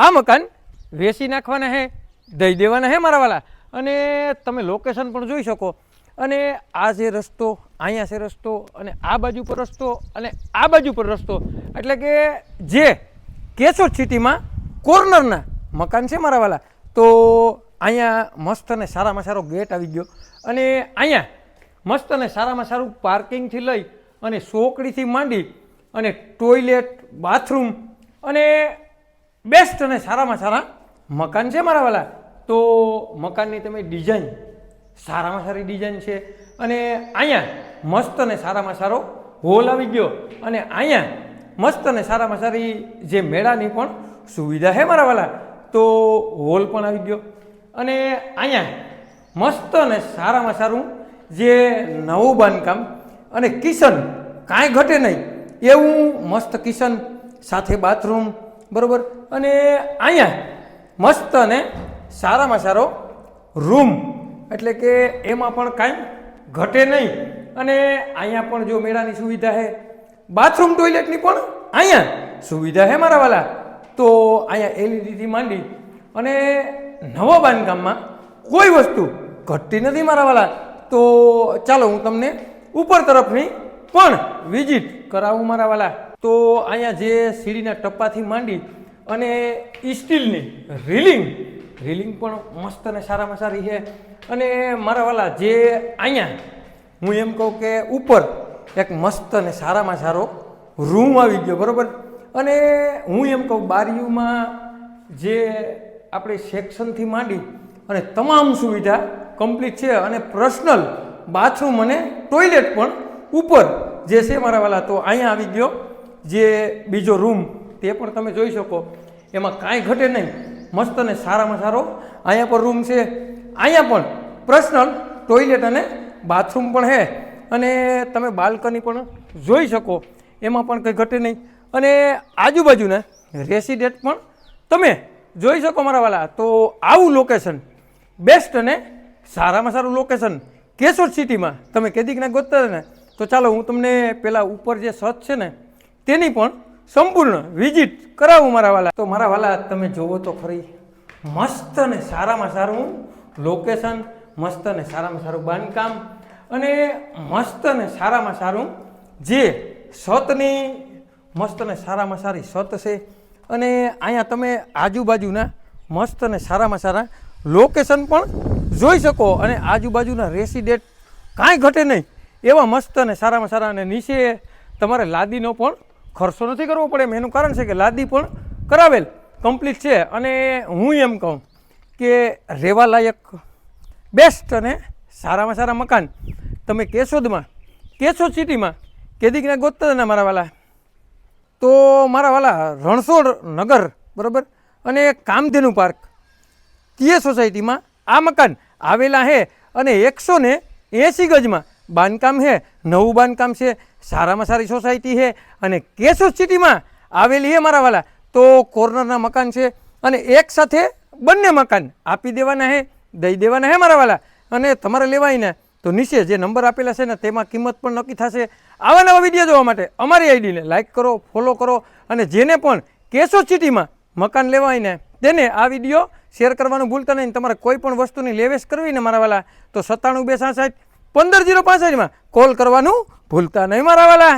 આ મકાન વેચી નાખવાના હે, દઈ દેવાના હે મારા વાલા। અને તમે લોકેશન પણ જોઈ શકો। અને આ જે રસ્તો, અહીંયા છે રસ્તો, અને આ બાજુ પર રસ્તો, અને આ બાજુ પર રસ્તો, એટલે કે જે કેશોદ સિટીમાં કોર્નરના મકાન છે મારા વાલા। તો અહીંયા મસ્ત અને સારામાં સારો ગેટ આવી ગયો, અને અહીંયા મસ્ત અને સારામાં સારું પાર્કિંગથી લઈ અને ચોકડીથી માંડી અને ટોયલેટ, બાથરૂમ અને બેસ્ટ અને સારામાં સારા મકાન છે મારા વાલા। તો મકાનની તમે ડિઝાઇન સારામાં સારી ડિઝાઇન છે, અને અહીંયા મસ્ત અને સારામાં સારો હોલ આવી ગયો, અને અહીંયા મસ્ત અને સારામાં સારી જે મેળાની પણ સુવિધા છે મારા વાલા। તો હોલ પણ આવી ગયો, અને અહીંયા મસ્ત અને સારામાં સારું જે નવું બાંધકામ અને કિચન કાંઈ ઘટે નહીં એવું મસ્ત કિચન સાથે બાથરૂમ, બરાબર। અને અહીંયા મસ્ત અને સારામાં સારો રૂમ, એટલે કે એમાં પણ કાંઈ ઘટે નહીં। અને અહીંયા પણ જો મેળાની સુવિધા છે, બાથરૂમ ટોયલેટની પણ અહીંયા સુવિધા છે મારા વાલા। તો અહીંયા એલઈડીથી માંડી અને નવા બાંધકામમાં કોઈ વસ્તુ ઘટતી નથી મારા વાલા। તો ચાલો હું તમને ઉપર તરફની પણ વિઝિટ કરાવું મારા વાલા। તો અહીંયા જે સીડીના ટપ્પાથી માંડી અને સ્ટીલની રેલિંગ પણ મસ્ત અને સારામાં સારી છે। અને મારા વાલા જે અહીંયા હું એમ કહું કે ઉપર એક મસ્ત અને સારામાં સારો રૂમ આવી ગયો, બરાબર। અને હું એમ કહું બારીઓમાં જે આપણે સેક્શનથી માંડી અને તમામ સુવિધા કમ્પ્લીટ છે, અને પર્સનલ બાથરૂમ અને ટોયલેટ પણ ઉપર જે છે મારા વાલા। તો અહીંયા આવી ગયો જે બીજો રૂમ, તે પણ તમે જોઈ શકો, એમાં કાંઈ ઘટે નહીં, મસ્ત અને સારામાં સારો અહીંયા પણ રૂમ છે। અહીંયા પણ પર્સનલ ટોયલેટ અને બાથરૂમ પણ છે, અને તમે બાલ્કની પણ જોઈ શકો, એમાં પણ કંઈ ઘટે નહીં। અને આજુબાજુના રેસિડેન્ટ પણ તમે જોઈ શકો મારા વાલા। તો આવું લોકેશન, બેસ્ટ અને સારામાં સારું લોકેશન કેશોદ સિટીમાં તમે કેદીકના ગોતતા ને, તો ચાલો હું તમને પેલા ઉપર જે છત છે ને તેની પણ સંપૂર્ણ વિઝિટ કરાવું મારા વાલા। તો મારા વાલા તમે જોવો તો ખરી, મસ્ત અને સારામાં સારું લોકેશન, મસ્ત અને સારામાં સારું બાંધકામ, અને મસ્ત અને સારામાં સારું જે છતની મસ્ત અને સારામાં સારી છત છે। અને અહીંયા તમે આજુબાજુના મસ્ત અને સારામાં સારા લોકેશન પણ જોઈ શકો, અને આજુબાજુના રેસિડેન્ટ કાંઈ ઘટે નહીં એવા મસ્ત અને સારામાં સારા। અને નીચે તમારે લાદીનો પણ ખર્ચો નથી કરવો પડે, એનું કારણ છે કે લાદી પણ કરાવેલ કમ્પ્લીટ છે। અને હું એમ કહું કે રહેવા લાયક બેસ્ટ અને સારામાં સારા મકાન તમે કેશોદમાં, કેશોદ સિટીમાં કેદીકના ગોતતા ને મારા વાલા। તો મારા વાલા રણછોડ નગર, બરાબર, અને કામધેનુ પાર્ક તે સોસાયટીમાં આ મકાન આવેલા છે, અને 180 ગજમાં બાંધકામ છે, નવું બાંધકામ છે, સારામાં સારી સોસાયટી છે, અને કેશોદ સિટીમાં આવેલી છે મારા વાલા। તો કોર્નરના મકાન છે, અને એક સાથે બંને મકાન આપી દેવાના છે, દઈ દેવાના છે મારા વાલા। અને તમારે લેવાયને તો નીચે જે નંબર આપેલા છે ને તેમાં કિંમત પણ નક્કી થશે। આવા નવા વિડીયો જોવા માટે અમારી આઈડીને લાઇક કરો, ફોલો કરો, અને જેને પણ કેશોદ સિટીમાં મકાન લેવાયને તેને આ વિડીયો શેર કરવાનું ભૂલતા નહીં। તમારે કોઈ પણ વસ્તુની લેવેશ કરવી ને મારા વાલા તો 97 266 15 065 કોલ કરવાનું ભૂલતા નહીં મારા વાલા।